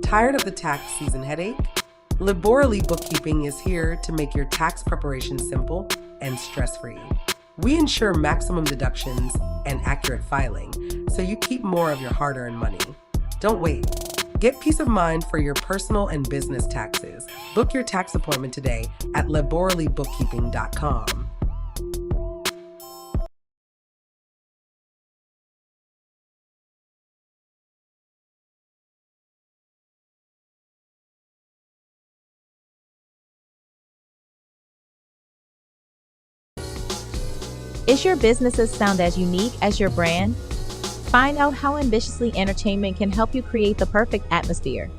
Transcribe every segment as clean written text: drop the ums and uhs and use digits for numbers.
Tired of the tax season headache? Laborally Bookkeeping is here to make your tax preparation simple and stress-free. We ensure maximum deductions and accurate filing, so you keep more of your hard-earned money. Don't wait. Get peace of mind for your personal and business taxes. Book your tax appointment today at laborallybookkeeping.com. Is your business's sound as unique as your brand? Find out how Ambitiously Entertainment can help you create the perfect atmosphere.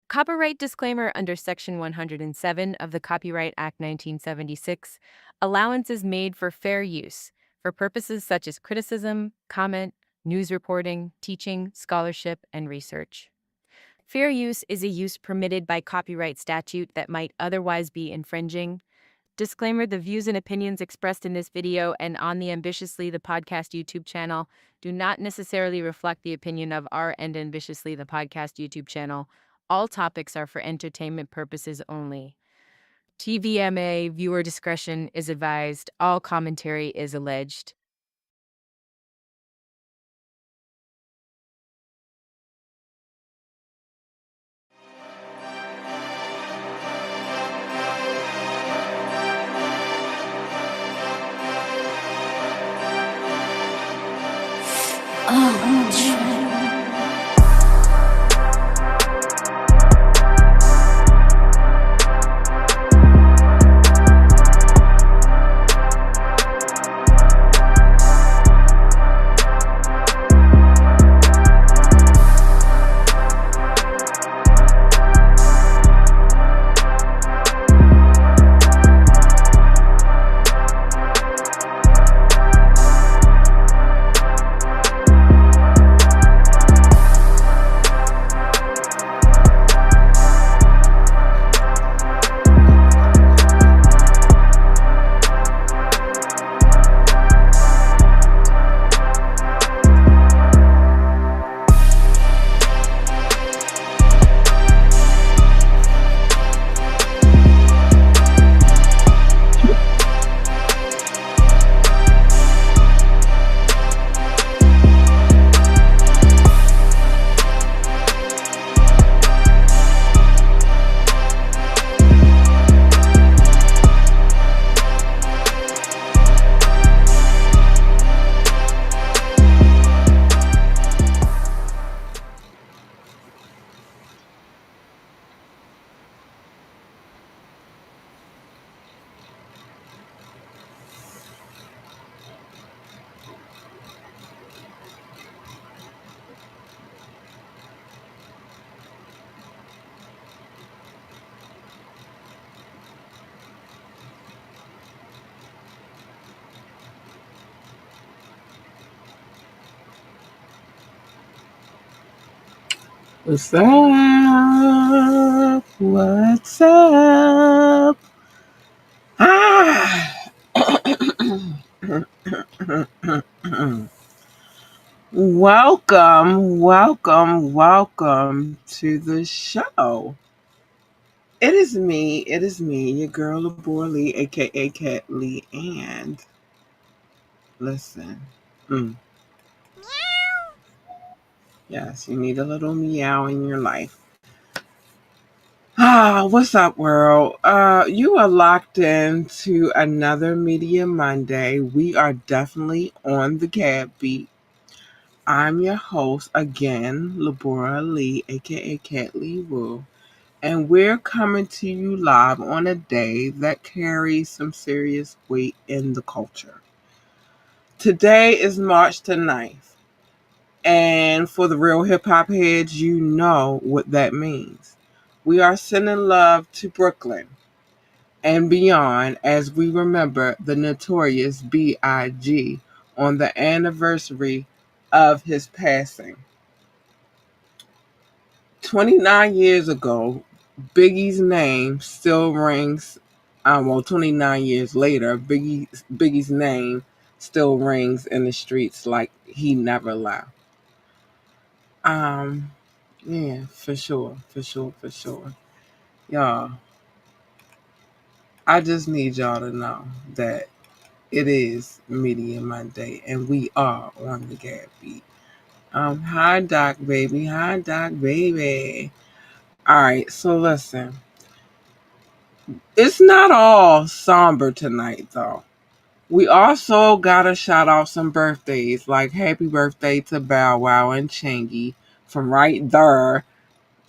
Copyright disclaimer under Section 107 of the Copyright Act 1976. Allowance is made for fair use for purposes such as criticism, comment, news reporting, teaching, scholarship, and research. Fair use is a use permitted by copyright statute that might otherwise be infringing. Disclaimer: the views and opinions expressed in this video and on the Ambitiously the Podcast YouTube channel do not necessarily reflect the opinion of our and Ambitiously the Podcast YouTube channel. All topics are for entertainment purposes only. TVMA, viewer discretion is advised. All commentary is alleged. What's up? What's up? Welcome to the show. It is me, your girl Labor Lee, aka Cat Lee, and listen. Yes, you need a little meow in your life. What's up, world? You are locked into another Media Monday. We are definitely on the cab beat. I'm your host again, Labora Lee, aka Cat Lee Woo, and we're coming to you live on a day that carries some serious weight in the culture. Today is March the 9th, and for the real hip hop heads, you know what that means. We are sending love to Brooklyn and beyond as we remember the notorious B.I.G. on the anniversary of his passing. 29 years ago, Biggie's name still rings Well, 29 years later, Biggie's name still rings in the streets like he never left. Um, yeah, for sure, for sure, for sure. Y'all, I just need y'all to know that it is Media Monday and we are on the Gab Beat. Hi Doc baby, hi Doc baby. All right, so listen, it's not all somber tonight though. We also gotta shout out some birthdays, like happy birthday to Bow Wow and Chingy from right there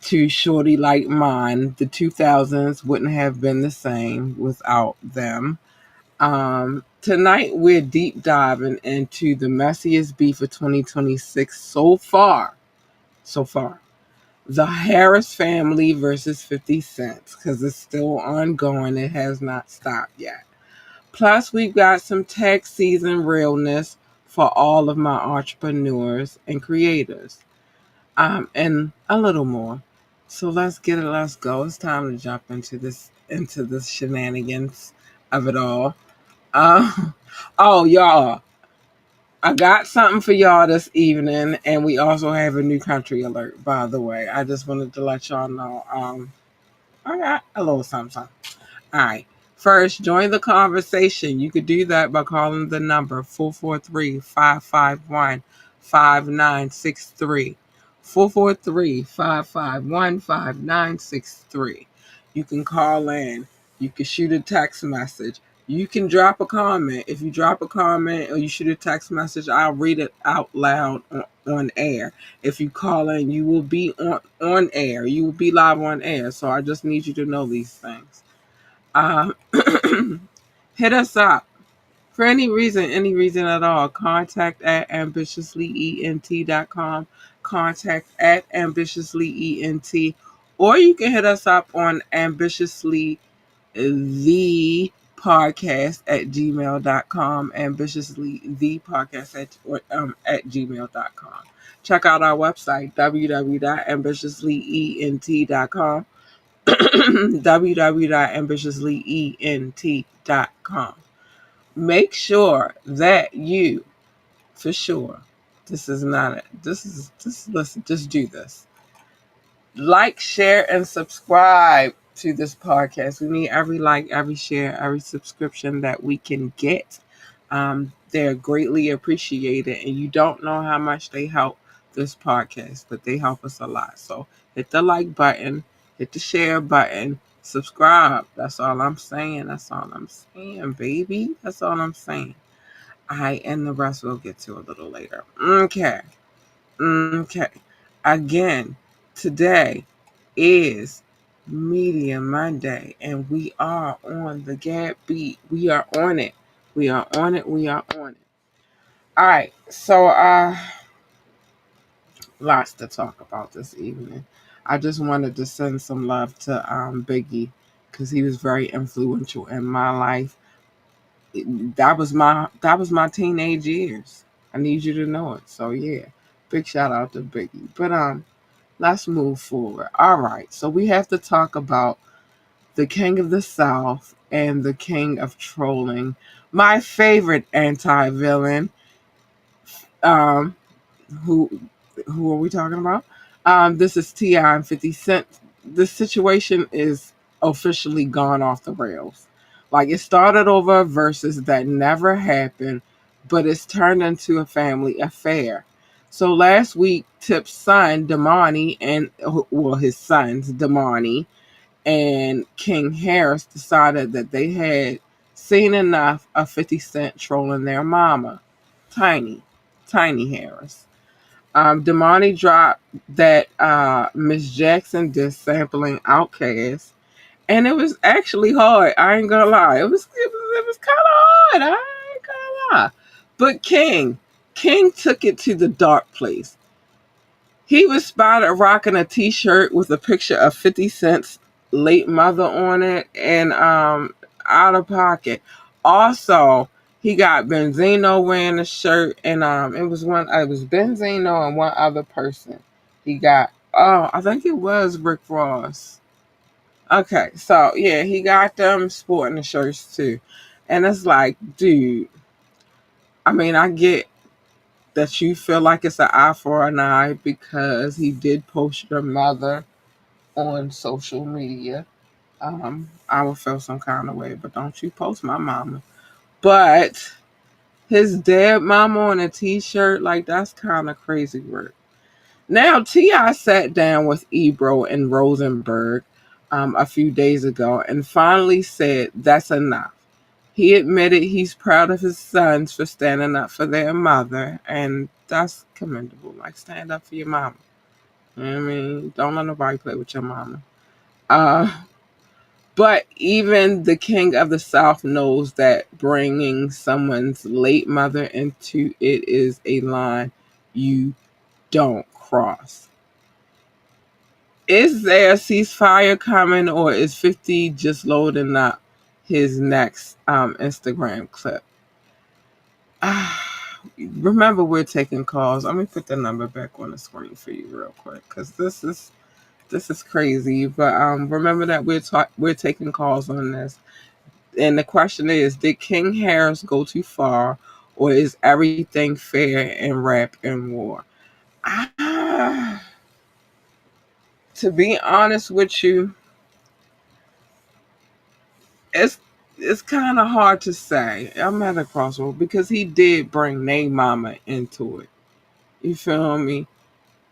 to Shorty Like Mine. The 2000s wouldn't have been the same without them. Tonight we're deep diving into the messiest beef of 2026 so far. So far. The Harris family versus 50 Cent, because it's still ongoing. It has not stopped yet. Plus, we've got some tech season realness for all of my entrepreneurs and creators, and a little more. So let's get it. Let's go. It's time to jump into this shenanigans of it all. Uh, oh, y'all, I got something for y'all this evening, and we also have a new country alert. By the way, I just wanted to let y'all know. I got a little something. Something. All right. First, join the conversation. You could do that by calling the number 443-551-5963. 443-551-5963. You can call in. You can shoot a text message. You can drop a comment. If you drop a comment or you shoot a text message, I'll read it out loud on air. If you call in, you will be on air. You will be live on air. So I just need you to know these things. Uh, hit us up for any reason at all. Contact at ambitiouslyent.com. Contact at ambitiouslyent. Or you can hit us up on ambitiously the podcast at gmail.com. Ambitiously the podcast at gmail.com. Check out our website www.ambitiouslyent.com. www.ambitiouslyent.com. Make sure that you, for sure, this is not it. Listen, just do this. Like, share, and subscribe to this podcast. We need every like, every share, every subscription that we can get. They're greatly appreciated, and you don't know how much they help this podcast, but they help us a lot. So hit the like button, hit the share button, subscribe. That's all I'm saying. That's all I'm saying, baby. That's all I'm saying. And the rest we'll get to a little later. Okay. Okay. Again, today is Media Monday, and we are on the Gab Beat. We are on it. We are on it. We are on it. All right. So, lots to talk about this evening. I just wanted to send some love to Biggie because he was very influential in my life. That was my teenage years. I need you to know it. So yeah, big shout out to Biggie. But let's move forward. All right, so we have to talk about the King of the South and the King of Trolling. My favorite anti-villain. Um, who who are we talking about? This is T.I. and 50 Cent. The situation is officially gone off the rails. Like it started over verses that never happened, but it's turned into a family affair. So last week, Tip's son, Damani, his sons, Damani and King Harris decided that they had seen enough of 50 Cent trolling their mama, Tiny, Tiny Harris. Damani dropped that Miss Jackson did sampling Outkast, and it was actually hard. I ain't gonna lie, it was kind of hard. I ain't gonna lie, but King took it to the dark place. He was spotted rocking a T-shirt with a picture of 50 Cent's late mother on it, and out of pocket. Also, he got Benzino wearing a shirt, and it was Benzino and one other person. He got, I think it was Rick Ross. Okay, so yeah, he got them sporting the shirts too. And it's like, dude, I mean, I get that you feel like it's an eye for an eye because he did post your mother on social media. I would feel some kind of way, but don't you post my mama. But his dead mama on a t-shirt, like that's kind of crazy work. Now, T.I. sat down with Ebro and Rosenberg a few days ago and finally said that's enough. He admitted he's proud of his sons for standing up for their mother, and that's commendable. Like, stand up for your mama. You know what I mean? Don't let nobody play with your mama. Uh, but even the king of the South knows that bringing someone's late mother into it is a line you don't cross. Is there a ceasefire coming, or is 50 just loading up his next Instagram clip? Remember, we're taking calls. Let me put the number back on the screen for you real quick, because this is crazy. But remember that we're taking calls on this. And the question is, did King Harris go too far, or is everything fair in rap and war? Ah, to be honest with you, it's it's kind of hard to say. I'm at a crossroad because he did bring Nate Mama into it. You feel me?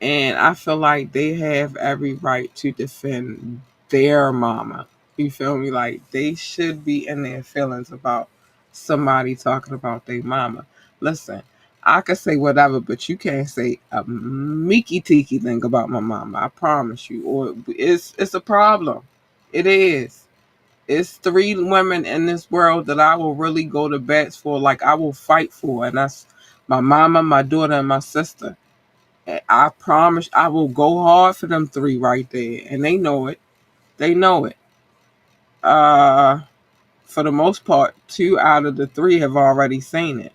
And I feel like they have every right to defend their mama. You feel me? Like they should be in their feelings about somebody talking about their mama. Listen, I could say whatever, but you can't say a meeky teaky thing about my mama. I promise you. Or it's a problem. It is. It's three women in this world that I will really go to bats for, like I will fight for, and that's my mama, my daughter, and my sister. And I promise I will go hard for them three right there, and they know it. They know it. Uh, for the most part, two out of the three have already seen it,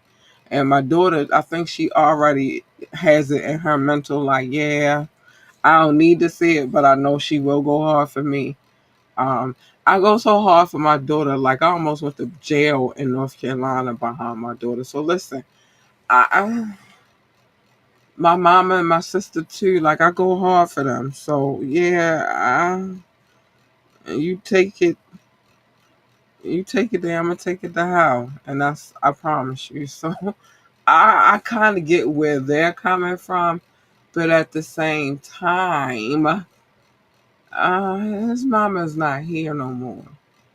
and my daughter, I think she already has it in her mental, like, yeah, I don't need to see it, but I know she will go hard for me. Um, I go so hard for my daughter, like I almost went to jail in North Carolina behind my daughter. So listen, I my mama and my sister too, like I go hard for them. So yeah, you take it, you take it there. I'm gonna take it to hell, and that's I promise you. So I kind of get where they're coming from, but at the same time, his mama's not here no more.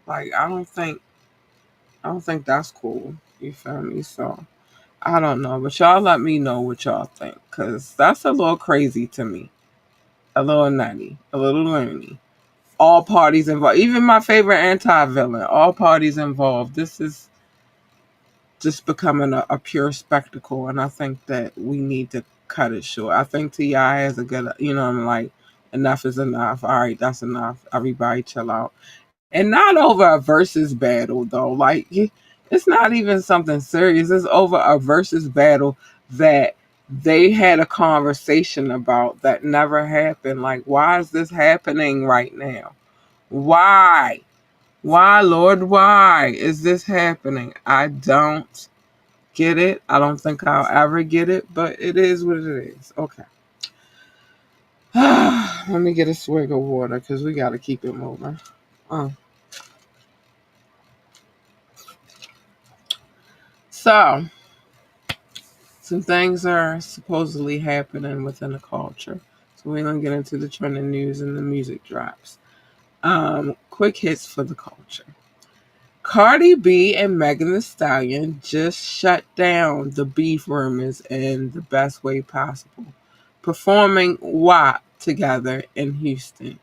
Like I don't think that's cool. You feel me? So I don't know, but y'all let me know what y'all think, cause that's a little crazy to me, a little nutty, a little loony. All parties involved, even my favorite anti-villain, all parties involved. This is just becoming a pure spectacle, and I think that we need to cut it short. I think Ti has a good, I'm like, enough is enough. All right, that's enough. Everybody, chill out. And not over a versus battle though. Like it's not even something serious. It's over a versus battle that they had a conversation about that never happened. Like, why is this happening right now? Why? Why, Lord, why is this happening? I don't get it. I don't think I'll ever get it, but it is what it is. Okay. Let me get a swig of water because we got to keep it moving. Uh. So, some things are supposedly happening within the culture. So we're gonna get into the trending news and the music drops. Quick hits for the culture. Cardi B and Megan Thee Stallion just shut down the beef rumors in the best way possible, performing WAP together in Houston.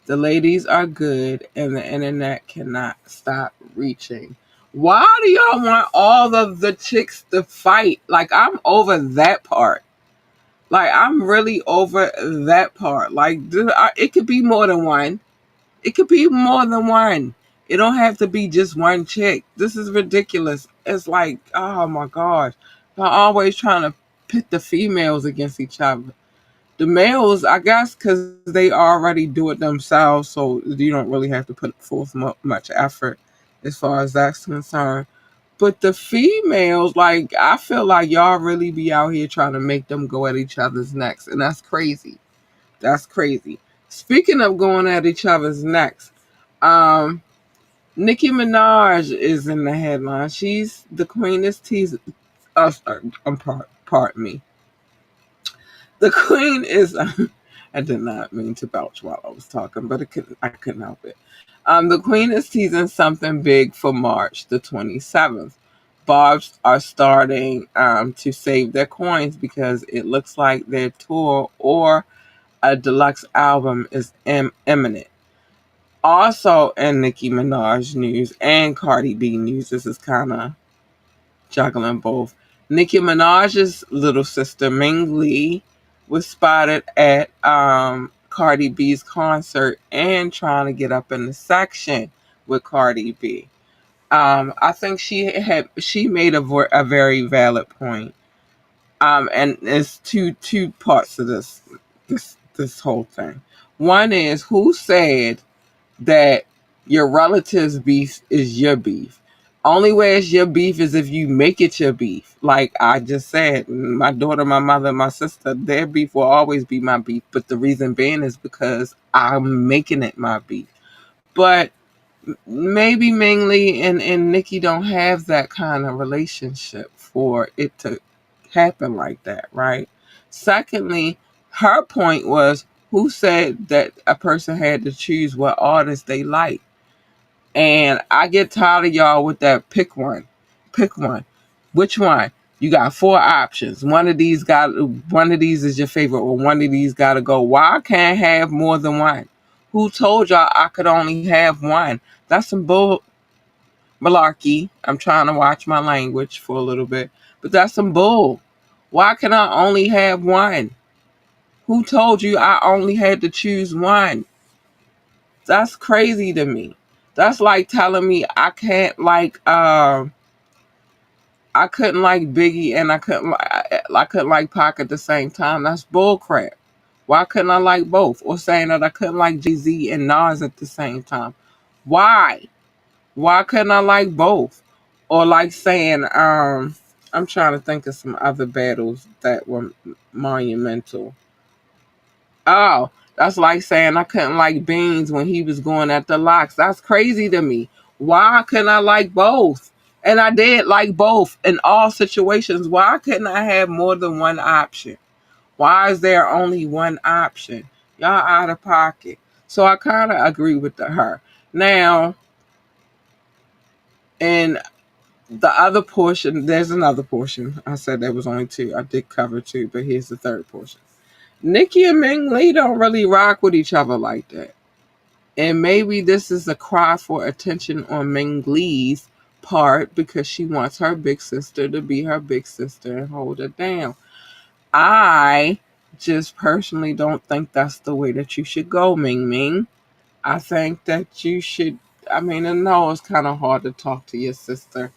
The ladies are good, and the internet cannot stop reaching. Why do y'all want all of the chicks to fight? Like, I'm over that part. Like, I'm really over that part. Like, it could be more than one. It could be more than one. It don't have to be just one chick. This is ridiculous. It's like, oh my gosh. They're always trying to pit the females against each other. The males, I guess, because they already do it themselves, so you don't really have to put forth much effort as far as that's concerned. But the females, like, I feel like y'all really be out here trying to make them go at each other's necks, and that's crazy. That's crazy. Speaking of going at each other's necks, um, Nicki Minaj is in the headline. She's the queen is teasing us. Pardon me. The queen is. I did not mean to belch while I was talking, but I couldn't help it. The queen is teasing something big for March the 27th. Barbs are starting to save their coins because it looks like their tour or a deluxe album is imminent. Also in Nicki Minaj news and Cardi B news, this is kind of juggling both. Nicki Minaj's little sister Ming Lee was spotted at Cardi B's concert and trying to get up in the section with Cardi B. I think she made a very valid point. And there's two parts of this whole thing. One is who said that your relative's beef is your beef. Only way it's your beef is if you make it your beef. Like I just said, my daughter, my mother, my sister, their beef will always be my beef. But the reason being is because I'm making it my beef. But maybe Ming Lee and Nikki don't have that kind of relationship for it to happen like that, right? Secondly, her point was who said that a person had to choose what artist they like. And I get tired of y'all with that pick one. Pick one. Which one? You got four options. One of these is your favorite, or one of these gotta go. Why I can't have more than one? Who told y'all I could only have one? That's some bull malarkey. I'm trying to watch my language for a little bit. But that's some bull. Why can I only have one? Who told you I only had to choose one? That's crazy to me. That's like telling me I can't like I couldn't like Biggie and I couldn't like Pac at the same time. That's bull crap. Why couldn't I like both? Or saying that I couldn't like Jay-Z and Nas at the same time. Why? Why couldn't I like both? Or like saying I'm trying to think of some other battles that were monumental. Oh, that's like saying I couldn't like Beans when he was going at the locks. That's crazy to me. Why couldn't I like both? And I did like both in all situations. Why couldn't I have more than one option? Why is there only one option? Y'all out of pocket. So I kind of agree with her. Now, and the other portion, there's another portion. I said there was only two. I did cover two, but here's the third portion. Nikki and Ming Lee don't really rock with each other like that. And maybe this is a cry for attention on Ming Lee's part because she wants her big sister to be her big sister and hold her down. I just personally don't think that's the way that you should go, Ming Ming. I think that you should. I mean, I know it's kind of hard to talk to your sister.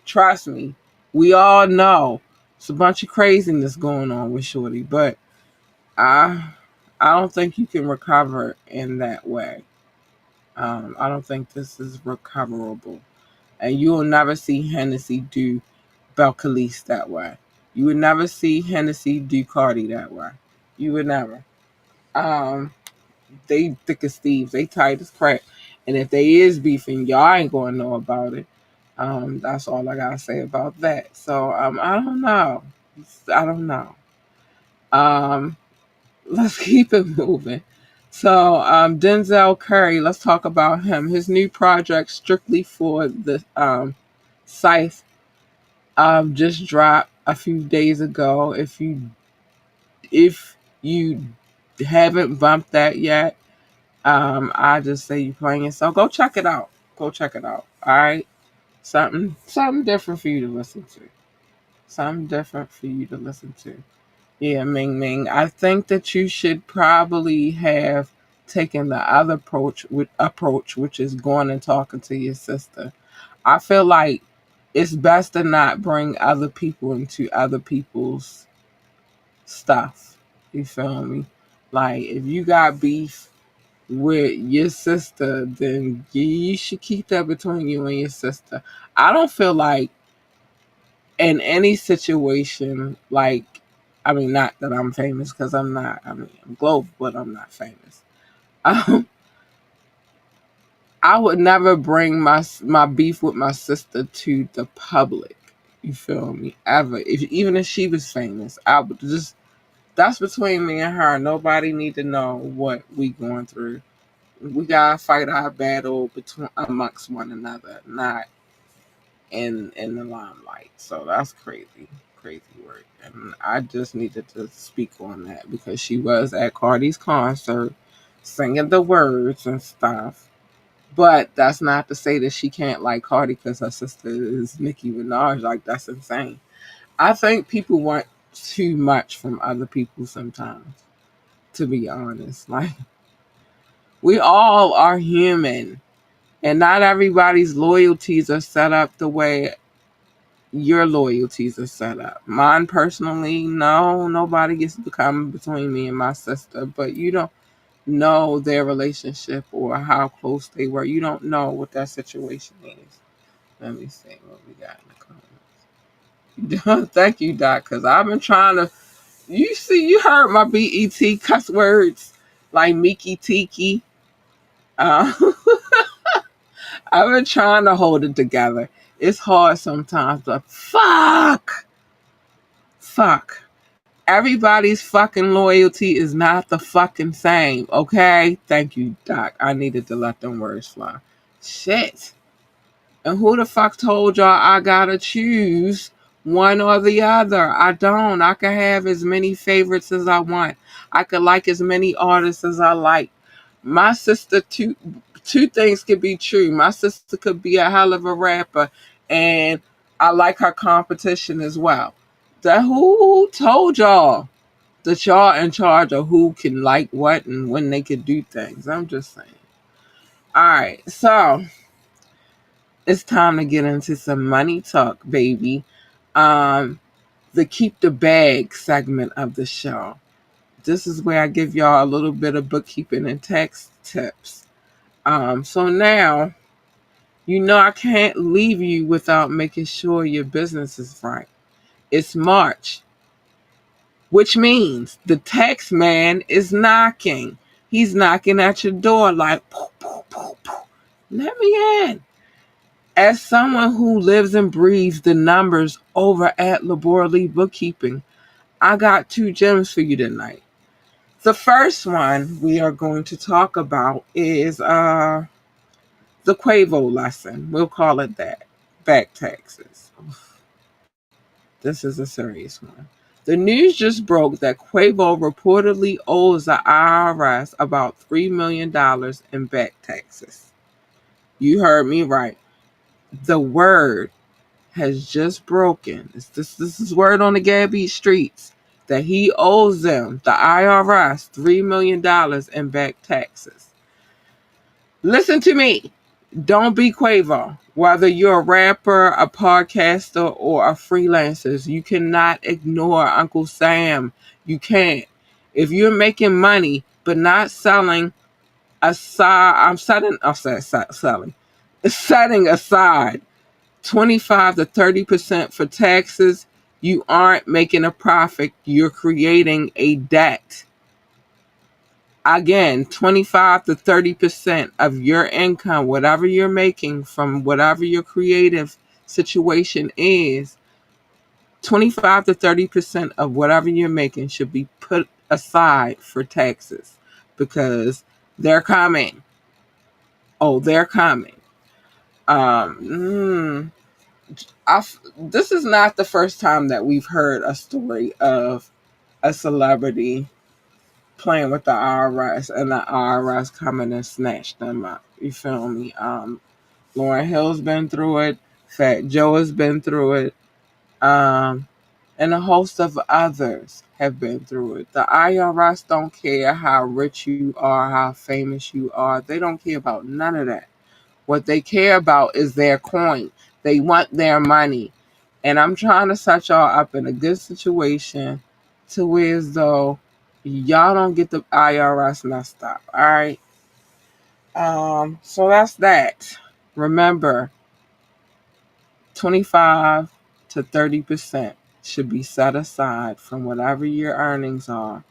Trust me, we all know it's a bunch of craziness going on with Shorty, but I I don't think you can recover in that way. I don't think this is recoverable. And you will never see Hennessy do Belcalis that way. You would never see Hennessy do Cardi that way. You would never. Um, they thick as thieves. They tight as crap. And if they is beefing, y'all ain't gonna know about it. That's all I gotta say about that. So I don't know. I don't know. Um, let's keep it moving. So, Denzel Curry, let's talk about him. His new project, strictly for the Scythe, just dropped a few days ago. If you haven't bumped that yet, I just say you playing it. So go check it out. Go check it out. All right, something different for you to listen to. Something different for you to listen to. Yeah, Ming Ming. I think that you should probably have taken the other approach, which is going and talking to your sister. I feel like it's best to not bring other people into other people's stuff. You feel me? Like, if you got beef with your sister, then you should keep that between you and your sister. I don't feel like in any situation, like, I mean, not that I'm famous because I'm not. I mean, I'm global, but I'm not famous. Um, I would never bring my beef with my sister to the public. You feel me? Ever. Even if she was famous, I would just, that's between me and her. Nobody need to know what we going through. We gotta fight our battle between amongst one another, not in the limelight. So that's crazy, crazy work. And I just needed to speak on that because she was at Cardi's concert, singing the words and stuff. But that's not to say that she can't like Cardi because her sister is Nicki Minaj. Like, that's insane. I think people want too much from other people sometimes, to be honest. Like, we all are human, and not everybody's loyalties are set up the way your loyalties are set up. Mine personally, no, nobody gets to come between me and my sister, but you don't know their relationship or how close they were. You don't know what that situation is. Let me see what we got in the comments. Thank you, Doc, because I've been trying to. You heard my BET cuss words like Miki Tiki. Uh, I've been trying to hold it together. It's hard sometimes, but fuck. Everybody's fucking loyalty is not the fucking same, okay? Thank you, Doc. I needed to let them words fly. Shit. And who the fuck told y'all I gotta choose one or the other? I don't. I can have as many favorites as I want. I could like as many artists as I like. My sister, two things could be true. My sister could be a hell of a rapper, and I like her competition as well. That who told y'all that y'all in charge of who can like what and when they could do things? I'm just saying. All right, so it's time to get into some money talk, baby. Um, the keep the bag segment of the show. This is where I give y'all a little bit of bookkeeping and tax tips. So now, I can't leave you without making sure your business is right. It's March, which means the tax man is knocking. He's knocking at your door like, poof, poof, poof, poof. Let me in. As someone who lives and breathes the numbers over at Laborally Bookkeeping, I got two gems for you tonight. The first one we are going to talk about is the Quavo lesson. We'll call it that. Back taxes. This is a serious one. The news just broke that Quavo reportedly owes the IRS about $3 million in back taxes. You heard me right. The word has just broken. This is word on the Gabby streets that he owes them, the IRS, $3 million in back taxes. Listen to me. Don't be Quavo. Whether you're a rapper, a podcaster, or a freelancer, you cannot ignore Uncle Sam. You can't. If you're making money but not selling aside, setting aside 25 to 30% for taxes, you aren't making a profit. You're creating a debt. Again, 25 to 30% of your income, whatever you're making from whatever your creative situation is, 25 to 30% of whatever you're making should be put aside for taxes because they're coming. Oh, they're coming. Um, this is not the first time that we've heard a story of a celebrity playing with the IRS and the IRS coming and snatch them up. You feel me? Lauryn Hill's been through it. Fat Joe has been through it. And a host of others have been through it. The IRS don't care how rich you are, how famous you are. They don't care about none of that. What they care about is their coin. They want their money. And I'm trying to set y'all up in a good situation to where as though Y'all don't get the IRS messed up. All right. So that's that. Remember, 25 to 30% should be set aside from whatever your earnings are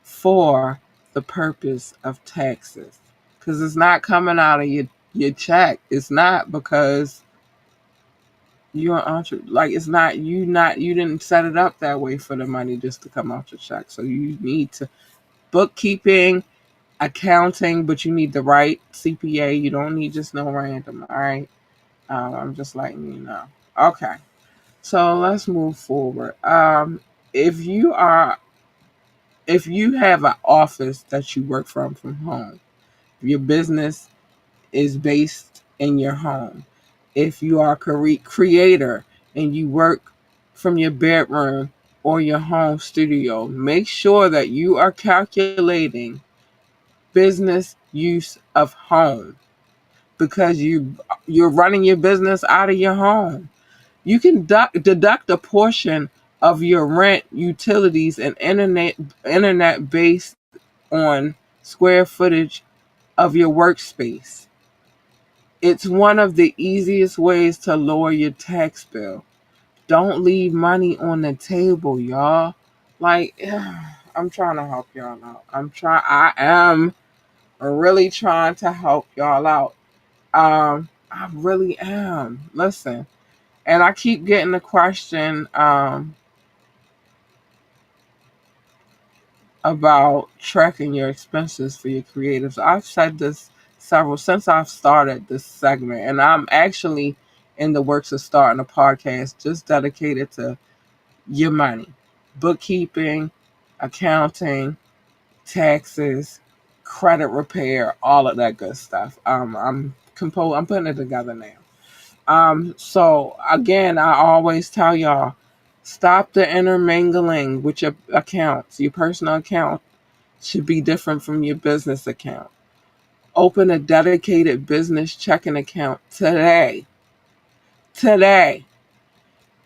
for the purpose of taxes. Because it's not coming out of your check. It's not because you're an entrepreneur. Like, it's not you didn't set it up that way for the money just to come out your check. So you need to bookkeeping, accounting, but you need the right CPA. You don't need just no random. All right. I'm just letting you know. Okay. So let's move forward. If you are, if you have an office that you work from home, your business is based in your home. If you are a creator and you work from your bedroom or your home studio, make sure that you are calculating business use of home because you're running your business out of your home. You can deduct a portion of your rent, utilities, and internet based on square footage of your workspace. It's one of the easiest ways to lower your tax bill. Don't leave money on the table, y'all. Like, I'm trying to help y'all out. I am really trying to help y'all out. I really am. Listen, and I keep getting the question about tracking your expenses for your creatives. I've said this several since I've started this segment, and I'm actually in the works of starting a podcast just dedicated to your money, bookkeeping, accounting, taxes, credit repair, all of that good stuff. I'm putting it together now. So again, I always tell y'all, stop the intermingling with your accounts. Your personal account should be different from your business account. Open a dedicated business checking account today. Today.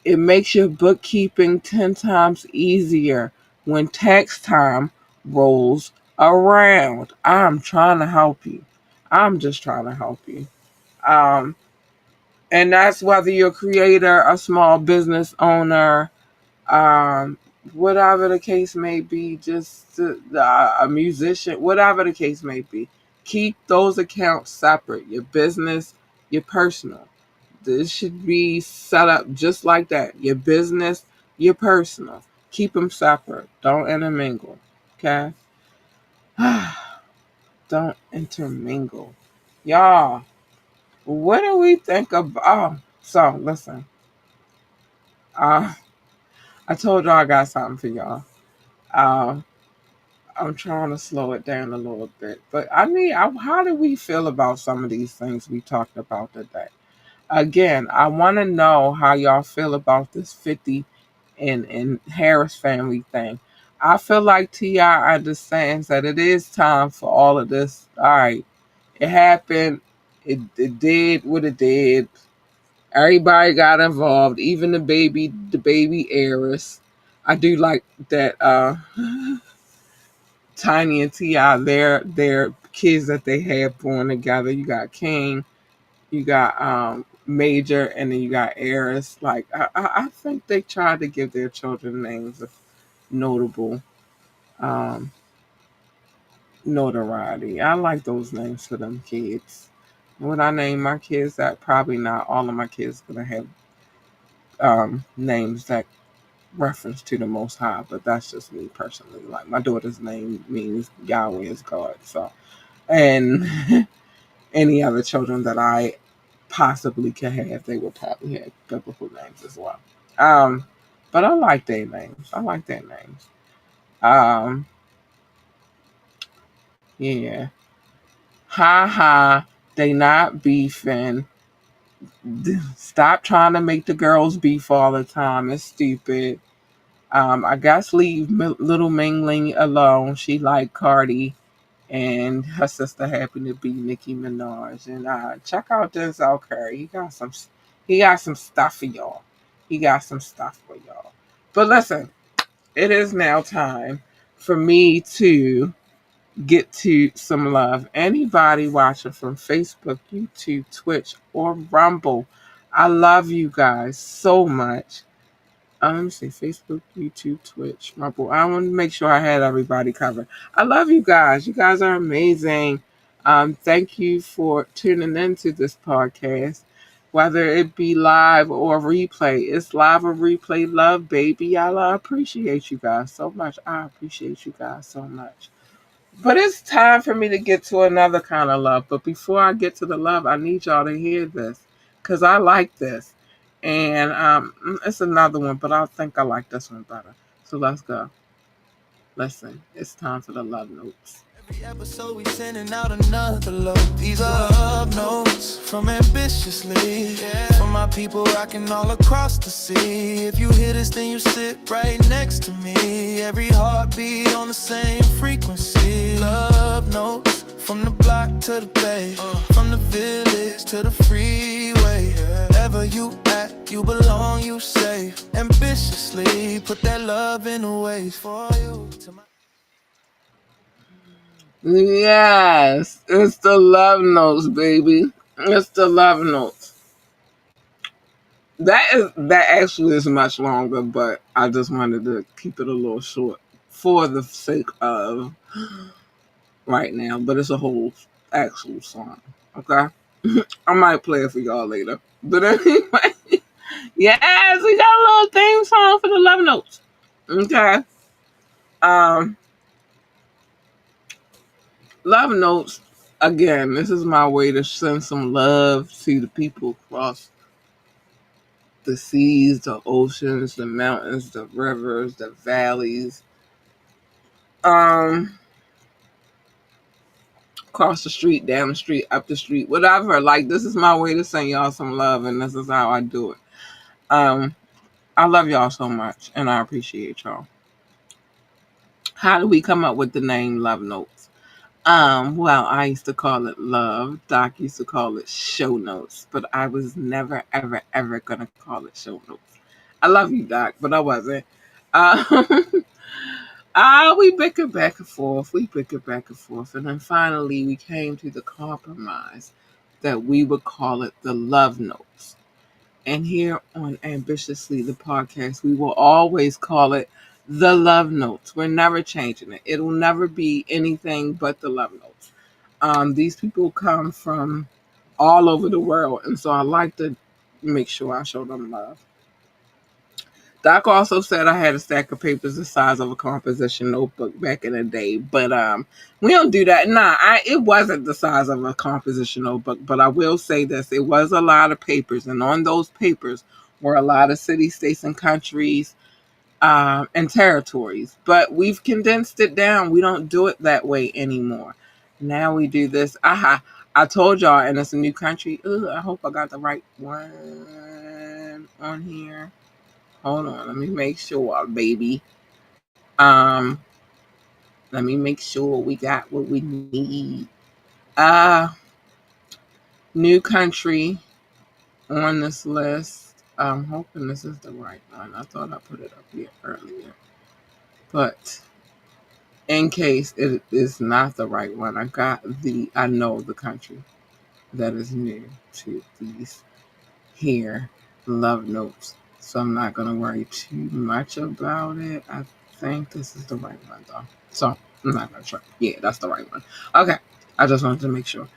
It makes your bookkeeping 10 times easier when tax time rolls around. I'm trying to help you. I'm just trying to help you. Um, and that's whether you're a creator, a small business owner, um, whatever the case may be, just a musician, whatever the case may be. Keep those accounts separate, your business, your personal. This should be set up just like that. Your business, your personal. Keep them separate. Don't intermingle. Okay? Don't intermingle. Y'all, what do we think about? Oh, so listen. Uh, I told y'all I got something for y'all. Uh, I'm trying to slow it down a little bit. But how do we feel about some of these things we talked about today? Again, I want to know how y'all feel about this 50 and Harris family thing. I feel like T.I. understands that it is time for all of this. All right, it happened. It did what it did. Everybody got involved, even the baby heiress. I do like that Tiny and T.I. their kids that they had born together. You got King, you got Major, and then you got Eris. Like I think they tried to give their children names of notable um, notoriety. I like those names for them kids. Would I name my kids that? Probably not. All of my kids gonna have names that reference to the Most High, but that's just me personally. Like my daughter's name means Yahweh is God. So, and any other children that I possibly could have, they would probably have biblical names as well. Um, but I like their names. I like their names. Um, yeah. Ha ha. They not beefing. Stop trying to make the girls beef all the time. It's stupid. I guess leave little Mingling alone. She like Cardi, and her sister happened to be Nicki Minaj. And check out Denzel Curry. He got some stuff for y'all. He got some stuff for y'all. But listen, it is now time for me to get to some love. Anybody watching from Facebook, YouTube, Twitch, or Rumble, I love you guys so much. Let me see, Facebook, YouTube, Twitch, Rumble. I want to make sure I had everybody covered. I love you guys. You guys are amazing. Thank you for tuning into this podcast, whether it be live or replay. It's live or replay love, baby. I appreciate you guys so much. I appreciate you guys so much. But it's time for me to get to another kind of love. But before I get to the love, I need y'all to hear this because I like this. And it's another one, but I think I like this one better. So let's go. Listen, it's time for the love notes. Every episode we sending out another love. These are love notes from ambitiously. For my people rocking all across the sea. If you hear this, then you sit right next to me. Every heartbeat on the same frequency. Love notes from the block to the bay, from the village to the freeway. Wherever you at, you belong, you safe. Ambitiously put that love in a ways for you. To my Yes, it's the love notes, baby. It's the love notes. That actually is much longer, but I just wanted to keep it a little short for the sake of right now. But it's a whole actual song. Okay, I might play it for y'all later. But anyway, yes, we got a little theme song for the love notes. Okay, um, love notes. Again, this is my way to send some love to the people across the seas, the oceans, the mountains, the rivers, the valleys, um, across the street, down the street, up the street, whatever. Like, this is my way to send y'all some love, and this is how I do it. Um, I love y'all so much, and I appreciate y'all. How do we come up with the name Love Notes? Well, I used to call it love. Doc used to call it show notes, but I was never, ever, ever gonna call it show notes. I love you, Doc, but I wasn't. Um, we bickered back and forth. We bickered back and forth, and then finally we came to the compromise that we would call it the love notes. And here on Ambitiously, the podcast, we will always call it the love notes. We're never changing it. It'll never be anything but the love notes. These people come from all over the world, and so I like to make sure I show them love. Doc also said I had a stack of papers the size of a composition notebook back in the day, but we don't do that. It wasn't the size of a composition notebook, but I will say this: it was a lot of papers, and on those papers were a lot of cities, states, and countries, and territories. But we've condensed it down. We don't do it that way anymore. Now we do this. Aha! I told y'all, and it's a new country. Ugh, I hope I got the right one on here. Hold on, let me make sure, baby. Um, Let me make sure we got what we need. Uh, New country on this list. I'm hoping this is the right one. I thought I put it up here earlier, but in case it is not the right one, I know the country that is new to these here love notes. So I'm not going to worry too much about it. I think this is the right one, though. So I'm not going to try. Yeah, that's the right one. Okay. I just wanted to make sure.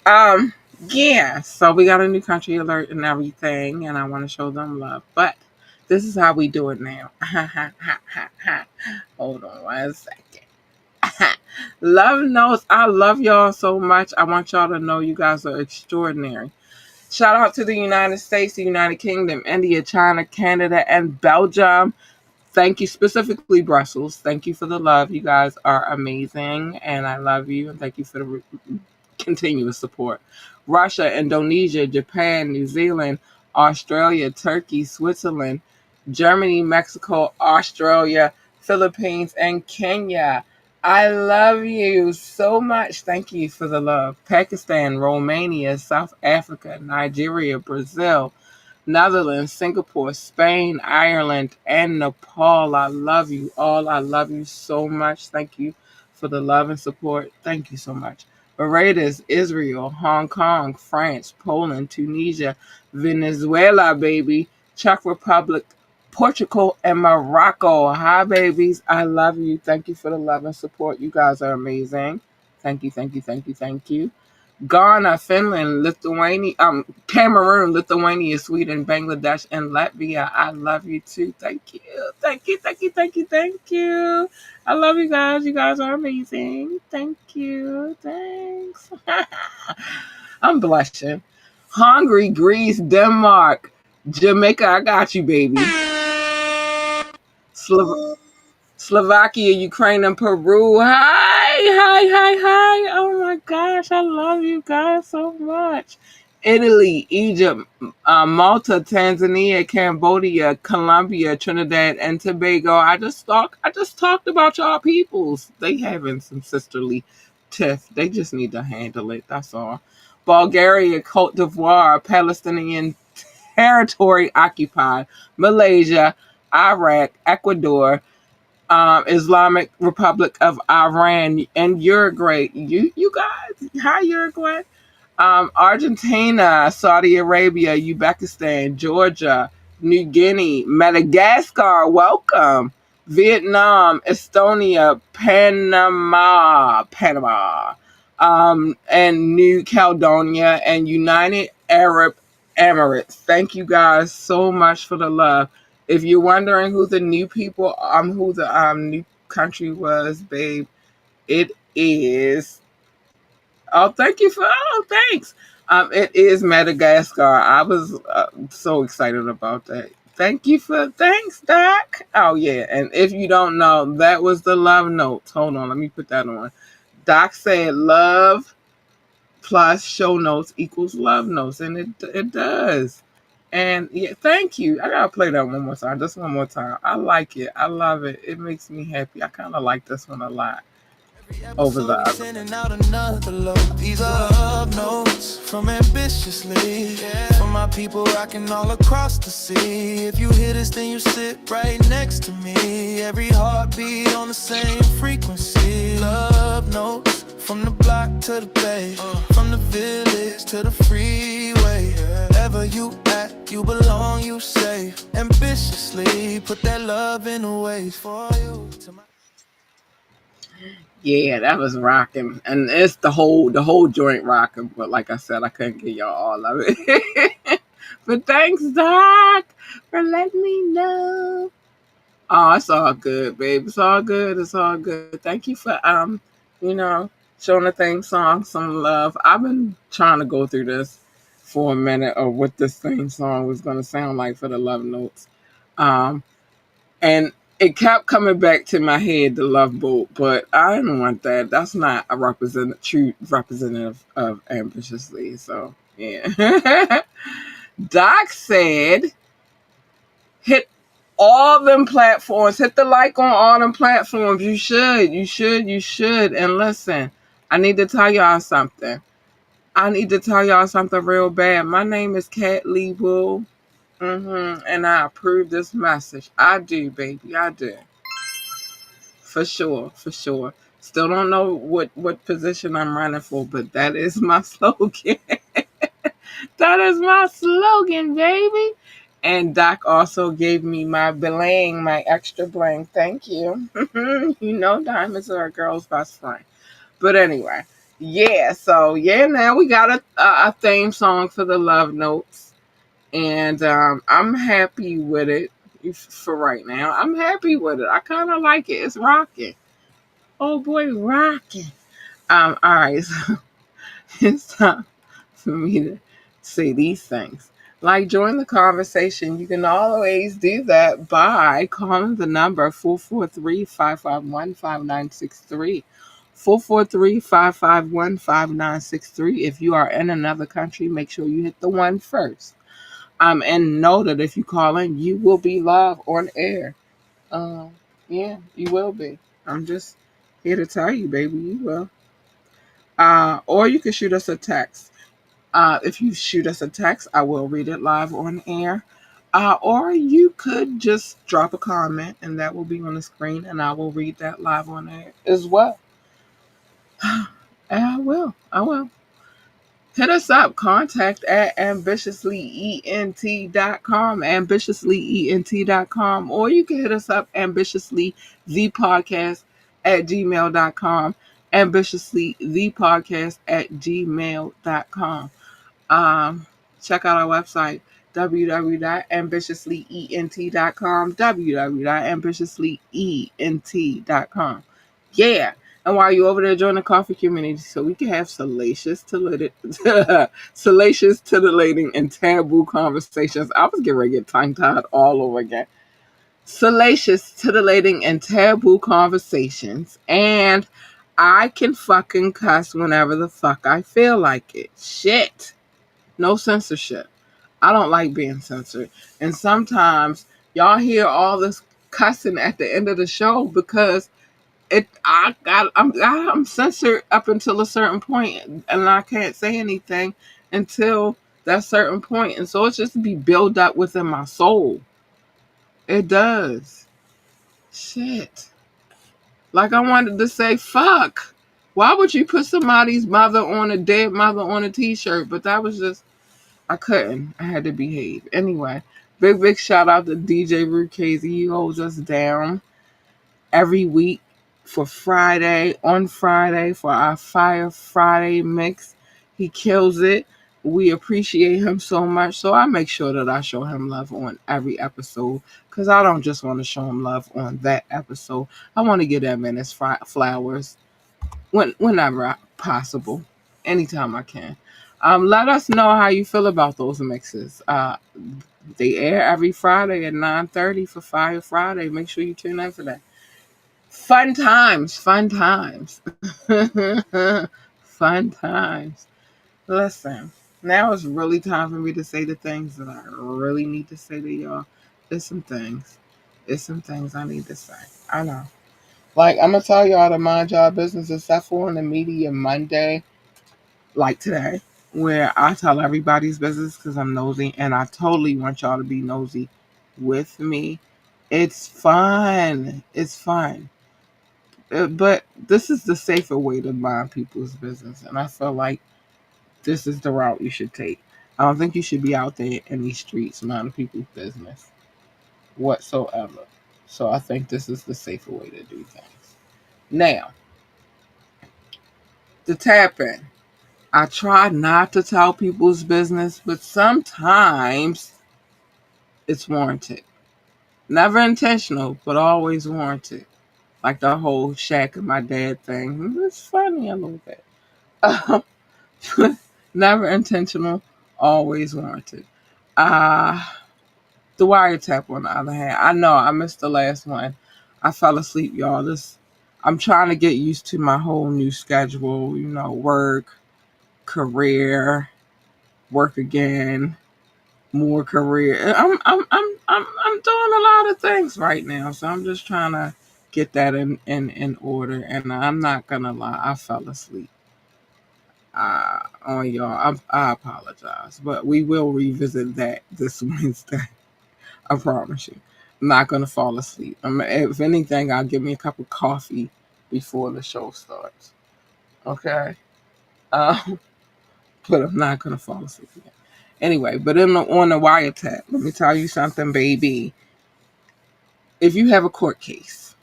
Um, yeah. So we got a new country alert and everything, and I want to show them love. But this is how we do it now. Hold on 1 second. Love notes. I love y'all so much. I want y'all to know you guys are extraordinary. Shout out to the United States, the United Kingdom, India, China, Canada, and Belgium. Thank you, specifically Brussels. Thank you for the love. You guys are amazing, and I love you. And thank you for the continuous support. Russia, Indonesia, Japan, New Zealand, Australia, Turkey, Switzerland, Germany, Mexico, Australia, Philippines, and Kenya. I love you so much. Thank you for the love. Pakistan, Romania, South Africa, Nigeria, Brazil, Netherlands, Singapore, Spain, Ireland, and Nepal. I love you all. I love you so much. Thank you for the love and support. Thank you so much. Barbados, Israel, Hong Kong, France, Poland, Tunisia, Venezuela, baby, Czech Republic, Portugal, and Morocco. Hi, babies. I love you. Thank you for the love and support. You guys are amazing. Thank you, thank you, thank you, thank you. Ghana, Finland, Lithuania, Cameroon, Lithuania, Sweden, Bangladesh, and Latvia. I love you too. Thank you. Thank you. Thank you. Thank you. Thank you. I love you guys. You guys are amazing. Thank you. Thanks. I'm blushing. Hungary, Greece, Denmark, Jamaica. I got you, baby. Slo- Slovakia, Ukraine, and Peru. Hi, hi, hi, hi. Oh my gosh, I love you guys so much. Italy, Egypt, Malta, Tanzania, Cambodia, Colombia, Trinidad, and Tobago. I just talked about y'all peoples. They having some sisterly tiff. They just need to handle it. That's all. Bulgaria, Cote d'Ivoire, Palestinian territory occupied, Malaysia, Iraq, Ecuador, Islamic Republic of Iran, and Uruguay. You guys, hi Uruguay. Argentina, Saudi Arabia, Uzbekistan, Georgia, New Guinea, Madagascar, welcome. Vietnam, Estonia, Panama, and New Caledonia, and United Arab Emirates. Thank you guys so much for the love. If you're wondering who the new people, who the new country was, babe, it is. Oh, thank you for. Oh, thanks. It is Madagascar. I was so excited about that. Thank you for. Thanks, Doc. Oh yeah, and if you don't know, that was the love notes. Hold on, let me put that on. Doc said love plus show notes equals love notes, and it does. And yeah, thank you. I gotta play that one more time, just one more time. I like it. I love it. It makes me happy. I kind of like this one a lot over the Episode we other. sending out another load. These are love notes from ambitiously. For my people rocking all across the sea. If you hear this, then you sit right next to me. Every heartbeat on the same frequency. Love notes from the block to the bay, from the village to the freeway. Wherever you at, you belong, you safe. Ambitiously put that love in the ways for you. To my Yeah, that was rocking, and it's the whole joint rocking. But like I said, I couldn't get y'all all of it. But thanks, Doc, for letting me know. Oh, it's all good, babe. It's all good. It's all good. Thank you for you know, showing the theme song some love. I've been trying to go through this for a minute of what this theme song was going to sound like for the love notes. Um, and it kept coming back to my head, the Love Boat, but I didn't want that. That's not a true representative of ambitiously. So yeah. Doc said, hit all them platforms. Hit the like on all them platforms. You should. You should. You should. And listen, I need to tell y'all something. I need to tell y'all something real bad. My name is Kat Lee Wool. And I approve this message. I do, baby. I do. For sure, for sure. Still don't know what position I'm running for, but that is my slogan. That is my slogan, baby. And Doc also gave me my bling, my extra bling. Thank you. You know, diamonds are a girl's best friend. But anyway, yeah. So yeah, now we got a theme song for the love notes, and I'm happy with it for right now. I'm happy with it. I kind of like it. It's rocking. Oh boy, rocking. All right, so it's time for me to say these things. Like join the conversation, you can always do that by calling the number 443-551-5963. 443-551-5963. If you are in another country, make sure you hit the one first. And know that if you call in, you will be live on air. Um, yeah, you will be. I'm just here to tell you, baby, you will. Or you can shoot us a text. If you shoot us a text, I will read it live on air. Or you could just drop a comment and that will be on the screen and I will read that live on air as well. And I will. I will. Hit us up. Contact at ambitiouslyent.com, ambitiouslyent.com, or you can hit us up ambitiously the podcast at gmail.com, ambitiously the podcast at gmail.com. Um, Check out our website www.ambitiouslyent.com, www.ambitiouslyent.com. Yeah. And while you're over there, join the coffee community so we can have salacious, titillating, and taboo conversations. I was getting ready to get tongue tied all over again. Salacious, titillating, and taboo conversations. And I can fucking cuss whenever the fuck I feel like it. Shit. No censorship. I don't like being censored. And sometimes y'all hear all this cussing at the end of the show because I'm censored up until a certain point and I can't say anything until that certain point. And so it's just be built up within my soul. It does. Shit. Like I wanted to say fuck. Why would you put somebody's mother on a dead mother on a t-shirt? But that was just I couldn't. I had to behave. Anyway, big shout out to DJ Rukasey. He holds us down every week for on Friday for our Fire Friday mix. He kills it. We appreciate him so much. So I make sure that I show him love on every episode because I don't just want to show him love on that episode. I want to give that man his flowers whenever possible, anytime I can. Let us know how you feel about those mixes. They air every Friday at 9:30 for Fire Friday. Make sure you tune in for that. Fun times, fun times. Fun times. Listen, now it's really time for me to say the things that I really need to say to y'all. There's some things. There's some things I need to say. I know. Like, I'm going to tell y'all to mind y'all business except for on the Media Monday, like today, where I tell everybody's business because I'm nosy and I totally want y'all to be nosy with me. It's fun. It's fun. But this is the safer way to mind people's business. And I feel like this is the route you should take. I don't think you should be out there in these streets minding people's business whatsoever. So I think this is the safer way to do things. Now, the tapping. I try not to tell people's business, but sometimes it's warranted. Never intentional, but always warranted. Like the whole Shaq and my dad thing. It's funny a little bit. Never intentional, always warranted. Uh, the wiretap, on the other hand, I know I missed the last one. I fell asleep, y'all. I'm trying to get used to my whole new schedule. Work, career, work again, more career. I'm doing a lot of things right now, so I'm just trying to get that in order. And I'm not gonna lie, I fell asleep on y'all. I apologize, but we will revisit that this Wednesday. I promise you. I'm not gonna fall asleep. If anything, I'll give me a cup of coffee before the show starts. Okay. Um, but I'm not gonna fall asleep again. Anyway, but on the wiretap, let me tell you something, baby. If you have a court case,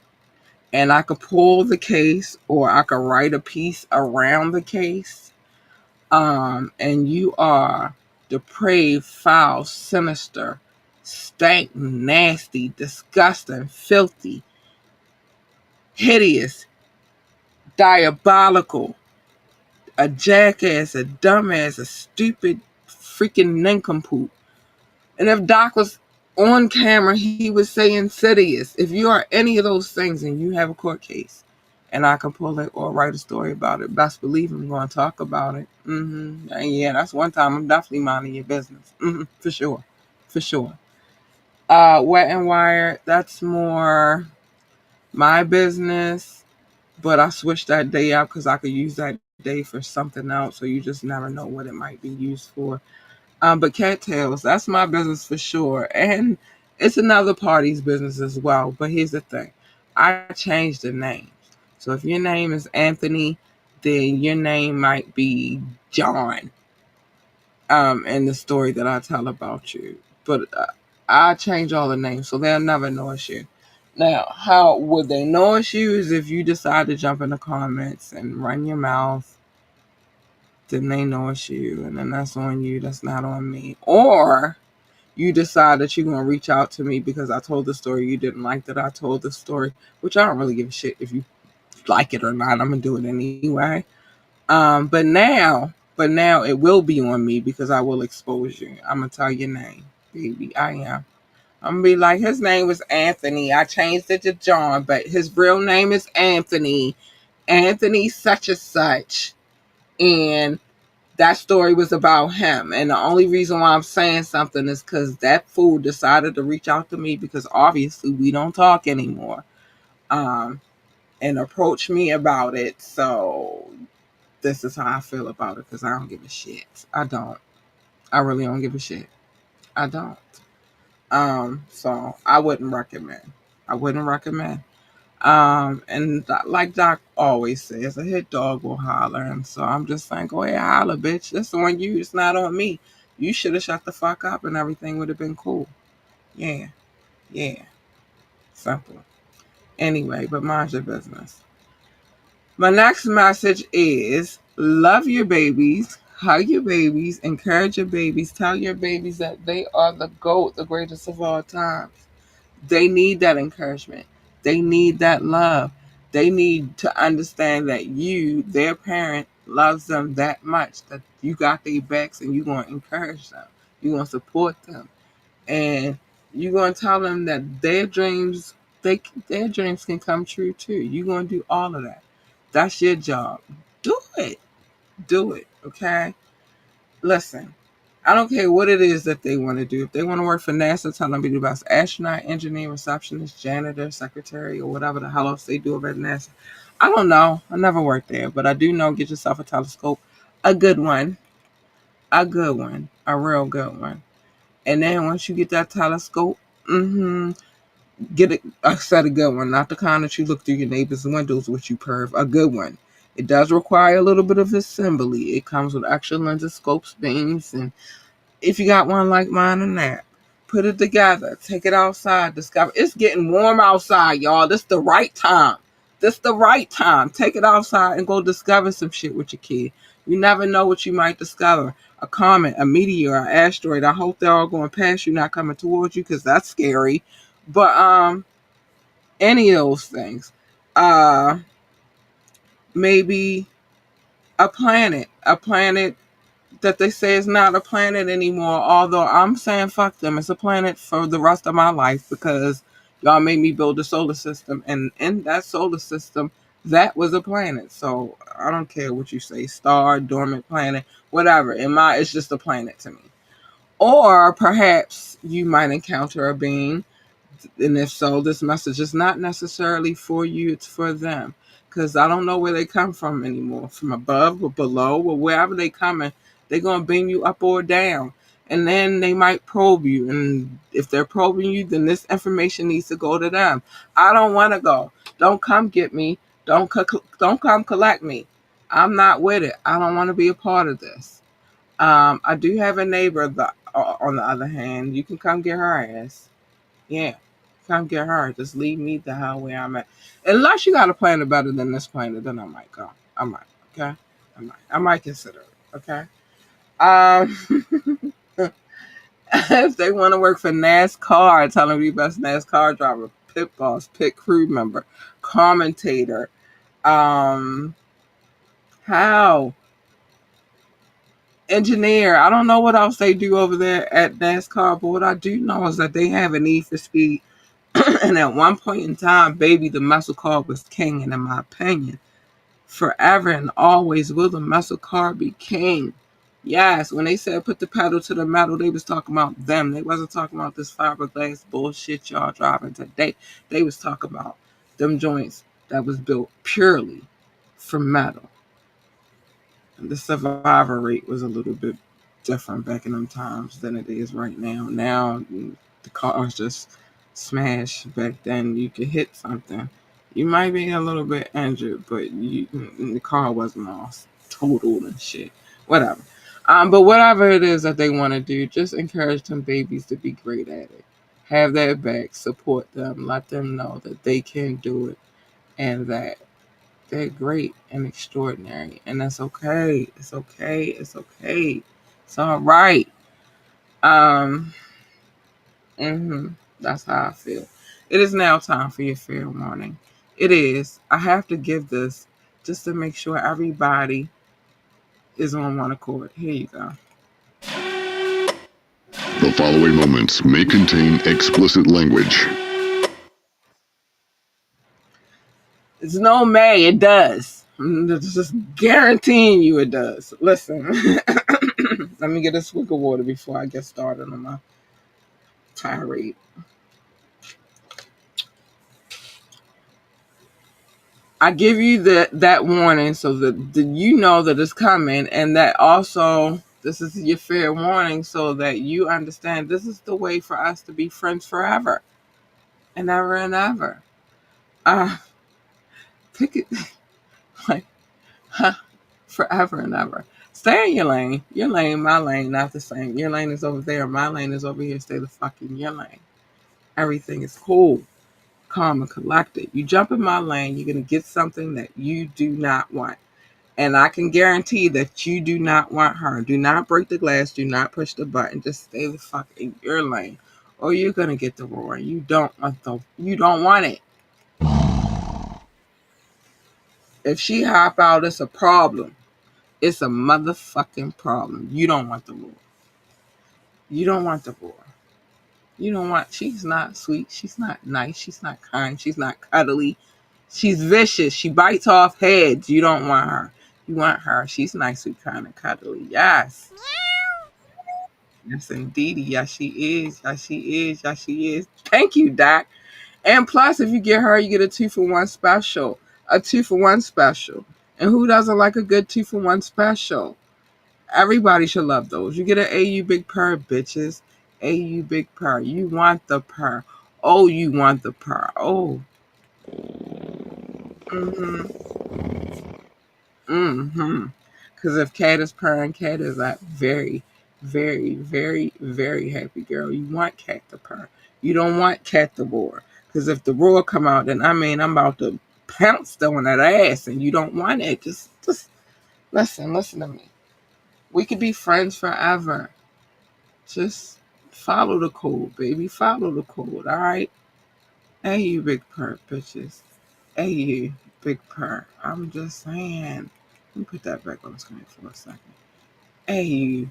and I could pull the case, or I could write a piece around the case, and you are depraved, foul, sinister, stank, nasty, disgusting, filthy, hideous, diabolical, a jackass, a dumbass, a stupid freaking nincompoop. And if Doc was on camera, he would say insidious. If you are any of those things and you have a court case, and I can pull it or write a story about it, best believe I'm going to talk about it. And yeah, that's one time I'm definitely minding your business. For sure. For sure. Wet and Wired, that's more my business. But I switched that day out because I could use that day for something else, so you just never know what it might be used for. But cattails, that's my business for sure. And it's another party's business as well. But here's the thing, I changed the names. So if your name is Anthony, then your name might be John, in the story that I tell about you. But I change all the names, so they'll never know it's you. Now, how would they know it's you is if you decide to jump in the comments and run your mouth, then they know it's you, and then that's on you. That's not on me. Or you decide that you're gonna reach out to me because I told the story you didn't like that I told the story, which I don't really give a shit if you like it or not. I'm gonna do it anyway. But now it will be on me because I will expose you. I'm gonna tell your name, baby. I am. I'm gonna be like, his name was Anthony. I changed it to John, but his real name is Anthony. Anthony such and such, and that story was about him. And the only reason why I'm saying something is because that fool decided to reach out to me because obviously we don't talk anymore, and approach me about it. So this is how I feel about it because I don't give a shit. I don't. I really don't give a shit. I don't. So I wouldn't recommend. I wouldn't recommend. And like Doc always says, a hit dog will holler. And so I'm just saying, go ahead, holler, bitch. That's on you. It's not on me. You should have shut the fuck up and everything would have been cool. Yeah. Yeah. Simple. Anyway, but mind your business. My next message is love your babies, hug your babies, encourage your babies, tell your babies that they are the GOAT, the greatest of all times. They need that encouragement. They need that love. They need to understand that you, their parent, loves them that much, that you got their backs and you're going to encourage them. You're going to support them. And you're going to tell them that their dreams can come true too. You're going to do all of that. That's your job. Do it. Do it. Okay? Listen, I don't care what it is that they want to do. If they want to work for NASA, tell them to be the best astronaut, engineer, receptionist, janitor, secretary, or whatever the hell else they do over at NASA. I don't know. I never worked there, but I do know get yourself a telescope. A good one. A good one. A real good one. And then once you get that telescope, get a set of good one, not the kind that you look through your neighbor's windows with you perv. A good one. It does require a little bit of assembly. It comes with extra lenses, scopes, beams, and if you got one like mine and that, put it together. Take it outside. Discover. It's getting warm outside, y'all. This the right time. This the right time. Take it outside and go discover some shit with your kid. You never know what you might discover. A comet, a meteor, an asteroid. I hope they're all going past you, not coming towards you, because that's scary. But any of those things. Uh, maybe a planet that they say is not a planet anymore. Although I'm saying fuck them, it's a planet for the rest of my life because y'all made me build a solar system, and in that solar system, that was a planet. So I don't care what you say, star, dormant planet, whatever. It's just a planet to me. Or perhaps you might encounter a being, and if so, this message is not necessarily for you, it's for them. Because I don't know where they come from anymore. From above or below or wherever they coming, they're going to beam you up or down. And then they might probe you. And if they're probing you, then this information needs to go to them. I don't want to go. Don't come get me. Don't come collect me. I'm not with it. I don't want to be a part of this. I do have a neighbor, on the other hand. You can come get her ass. Yeah. Come get her. Just leave me the hell where I'm at. Unless you got a planet better than this planet, then I might go. I might. Okay. I might consider it. Okay. Um, if they want to work for NASCAR, tell them to be best NASCAR driver, pit boss, pit crew member, commentator. Um, how engineer. I don't know what else they do over there at NASCAR, but what I do know is that they have a need for speed. And at one point in time, baby, the muscle car was king. And in my opinion, forever and always will the muscle car be king. Yes, when they said put the pedal to the metal, they was talking about them. They wasn't talking about this fiberglass bullshit y'all driving today. They was talking about them joints that was built purely from metal. the survivor rate was a little bit different back in them times than it is right now. Now the cars just smash. Back then you could hit something. You might be a little bit injured, but the car wasn't all totaled and shit. Whatever. But whatever it is that they want to do, just encourage them babies to be great at it. Have their back, support them, let them know that they can do it and that they're great and extraordinary. And that's okay. It's okay. It's okay. It's all right. Um, that's how I feel. It is now time for your fair warning. It is. I have to give this just to make sure everybody is on one accord. Here you go. The following moments may contain explicit language. It's no may, it does. I'm just guaranteeing you it does. Listen, let me get a swig of water before I get started on my tirade. I give you that warning so that you know that it's coming, and that also this is your fair warning so that you understand this is the way for us to be friends forever and ever and ever. Uh, Pick it like forever and ever. Stay in your lane. Your lane, my lane, not the same. Your lane is over there. My lane is over here. Stay the fuck in your lane. Everything is cool, calm, and collected. You jump in my lane, you're gonna get something that you do not want. And I can guarantee that you do not want her. Do not break the glass. Do not push the button. Just stay the fuck in your lane, or you're gonna get the roar. You don't want the. You don't want it. If she hop out, it's a problem. It's a motherfucking problem. You don't want the roar. You don't want the roar. You don't want. She's not sweet. She's not nice. She's not kind. She's not cuddly. She's vicious. She bites off heads. You don't want her. You want her. She's nice, sweet, kind, and cuddly. Yes. Yes, indeed. Yes, she is. Yes, she is. Yes, she is. Thank you, Doc. And plus, if you get her, you get a 2-for-1 special. A 2-for-1 special. And who doesn't like a good 2-for-1 special? Everybody should love those. You get an AU Big Purr, bitches. AU Big Purr. You want the purr. Oh, you want the purr. Oh. Mm-hmm. Mm-hmm. Because if Cat is purring, Cat is a very, very, very, very happy girl. You want Cat to purr. You don't want Cat to roar. Because if the roar come out, then I'm about to pounce on that ass, and you don't want it. Just listen to me. We could be friends forever. Just follow the code, baby. Follow the code, all right? Hey, you big purr, bitches. Hey, you big purr. I'm just saying. Let me put that back on the screen for a second. Hey, you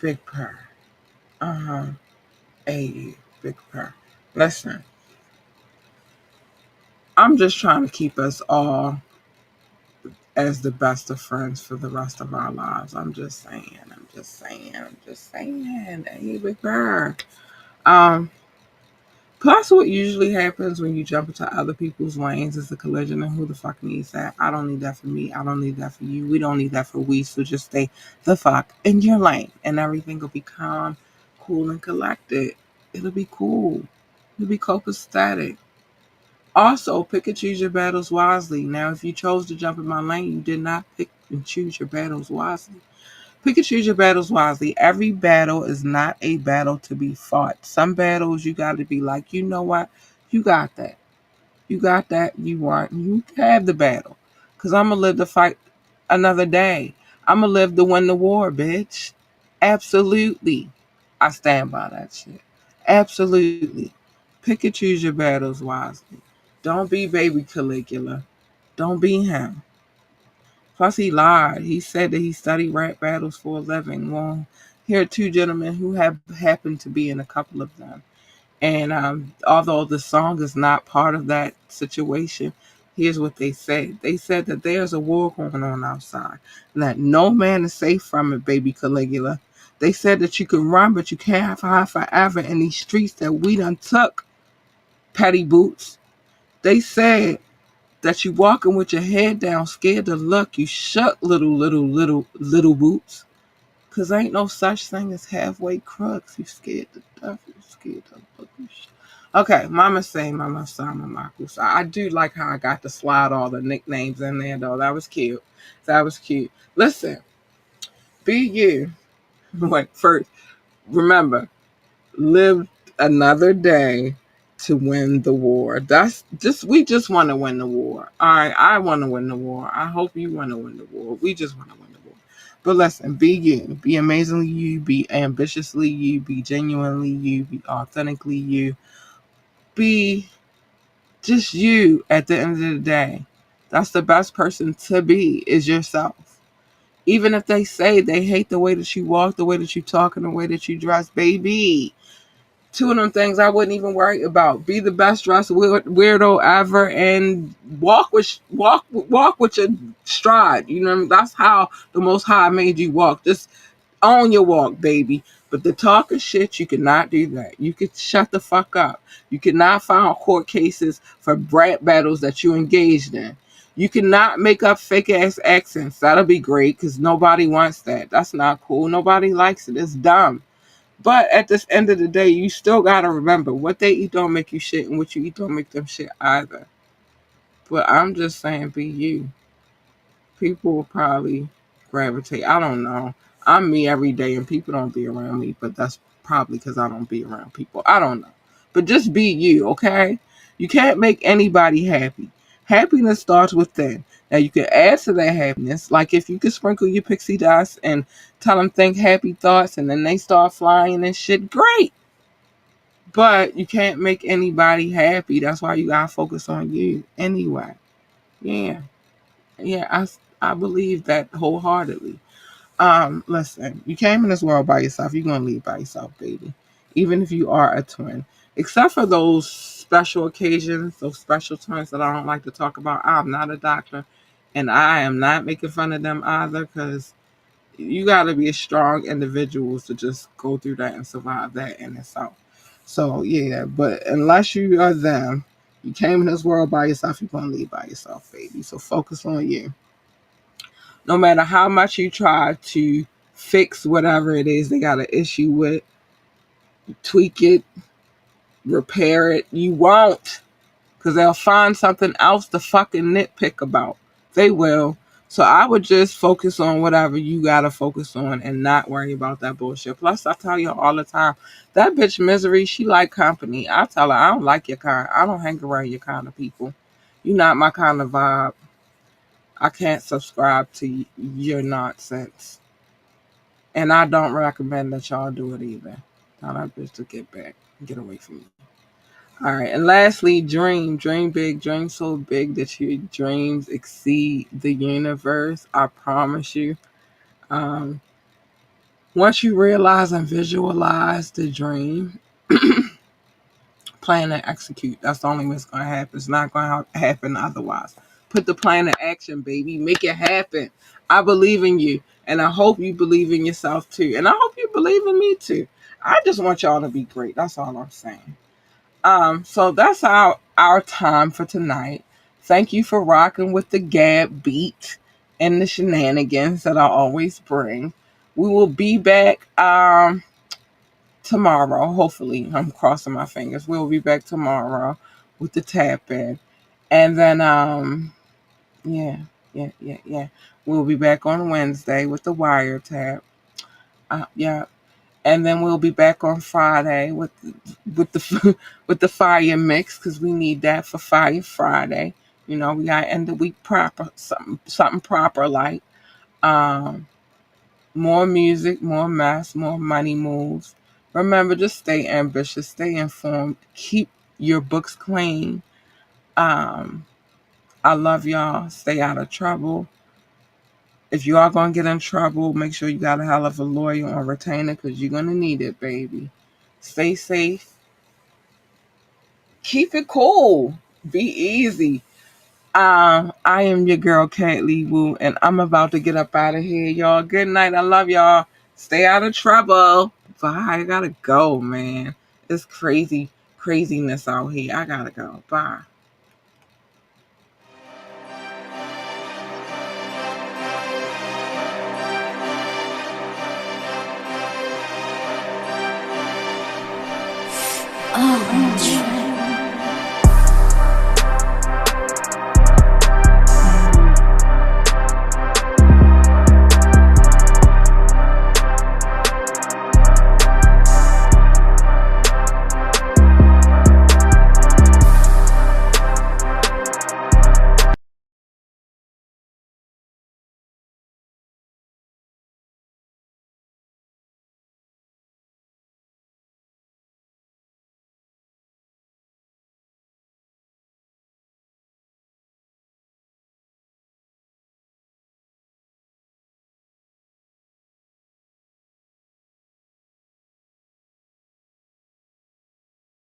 big purr. Uh-huh. Hey, you big purr. Listen, I'm just trying to keep us all as the best of friends for the rest of our lives. I'm just saying. I'm just saying. I'm just saying. Hey, you big purr. Um, Plus, what usually happens when you jump into other people's lanes is a collision, and who the fuck needs that? I don't need that for me. I don't need that for you. We don't need that for we. So just stay the fuck in your lane, and everything will be calm, cool, and collected. It'll be cool. It'll be copacetic. Also, pick and choose your battles wisely. Now, if you chose to jump in my lane, you did not pick and choose your battles wisely. Pick and choose your battles wisely. Every battle is not a battle to be fought. Some battles you got to be like, you know what? You got that. You got that. You want. You have the battle. Because I'm going to live to fight another day. I'm going to live to win the war, bitch. Absolutely. I stand by that shit. Absolutely. Pick and choose your battles wisely. Don't be baby Caligula. Don't be him. Plus, he lied. He said that he studied rap battles for a living. Well, here are two gentlemen who have happened to be in a couple of them. And although the song is not part of that situation, here's what they said. They said that there's a war going on outside, and that no man is safe from it, baby Caligula. They said that you can run, but you can't hide forever in these streets that we done took, petty boots. They said that you walking with your head down, scared to look. You shook, little boots. Cause ain't no such thing as halfway crooks. You scared to death. You scared to look. Okay, Mama say, Mama Sama Makusa. I do like how I got to slide all the nicknames in there, though. That was cute. That was cute. Listen, be you. Wait, first, remember, live another day to win the war. That's just we just want to win the war. All right, I want to win the war. I hope you want to win the war. We just want to win the war. But listen, be you. Be amazingly you. Be ambitiously you. Be genuinely you. Be authentically you. Be just you at the end of the day. That's the best person to be is yourself. Even if they say they hate the way that you walk, the way that you talk, and the way that you dress, baby. Two of them things I wouldn't even worry about. Be the best dressed weirdo ever, and walk with your stride. You know, that's how the Most High made you walk. Just on your walk, baby. But the talk of shit, you cannot do that. You could shut the fuck up. You cannot file court cases for brat battles that you engaged in. You cannot make up fake ass accents. That'll be great because nobody wants that. That's not cool. Nobody likes it. It's dumb. But at this end of the day, you still gotta remember what they eat don't make you shit, and what you eat don't make them shit either. But I'm just saying, be you. People will probably gravitate. I don't know. I'm me every day, and people don't be around me, but that's probably because I don't be around people. I don't know. But just be you, okay? You can't make anybody happy. Happiness starts within. Now, you can add to that happiness, like if you could sprinkle your pixie dust and tell them think happy thoughts, and then they start flying and shit, great. But you can't make anybody happy. That's why you gotta focus on you anyway. Yeah. Yeah, I believe that wholeheartedly. Listen, you came in this world by yourself. You're gonna leave by yourself, baby. Even if you are a twin. Except for those special occasions, those special twins that I don't like to talk about. I'm not a doctor, and I am not making fun of them either, because you gotta be a strong individual to just go through that and survive that in itself. So yeah, but unless you are them, you came in this world by yourself, you're gonna leave by yourself, baby. So focus on you. No matter how much you try to fix whatever it is they got an issue with, tweak it, repair it, you won't. Because they'll find something else to fucking nitpick about. They will. So I would just focus on whatever you gotta focus on and not worry about that bullshit. Plus, I tell you all the time, that bitch Misery, she like company. I tell her, I don't like your kind. I don't hang around your kind of people. You're not my kind of vibe. I can't subscribe to your nonsense. And I don't recommend that y'all do it either. Tell that bitch to get back. Get away from me. All right. And lastly, dream. Dream big. Dream so big that your dreams exceed the universe. I promise you. Um, Once you realize and visualize the dream, plan and execute. That's the only way it's going to happen. It's not going to happen otherwise. Put the plan in action, baby. Make it happen. I believe in you. And I hope you believe in yourself too. And I hope you believe in me too. I just want y'all to be great. That's all I'm saying. So that's our time for tonight. Thank you for rocking with the Gab beat and the shenanigans that I always bring. We will be back tomorrow. Hopefully, I'm crossing my fingers. We'll be back tomorrow with the tap in, and then yeah. We'll be back on Wednesday with the wiretap. Yeah, and then we'll be back on Friday with the with the fire mix because we need that for Fire Friday. You know, we gotta end the week proper, something proper like um more music, more mess, more money moves. Remember, just stay ambitious, stay informed, keep your books clean. Um, I love y'all. Stay out of trouble. If you are gonna get in trouble, make sure you got a hell of a lawyer or retainer because you're gonna need it, baby. Stay safe. Keep it cool. Be easy. I am your girl, Cat Lee Woo, and I'm about to get up out of here, y'all. Good night. I love y'all. Stay out of trouble. Bye. I gotta go, man. It's craziness out here. I gotta go. Bye. Oh,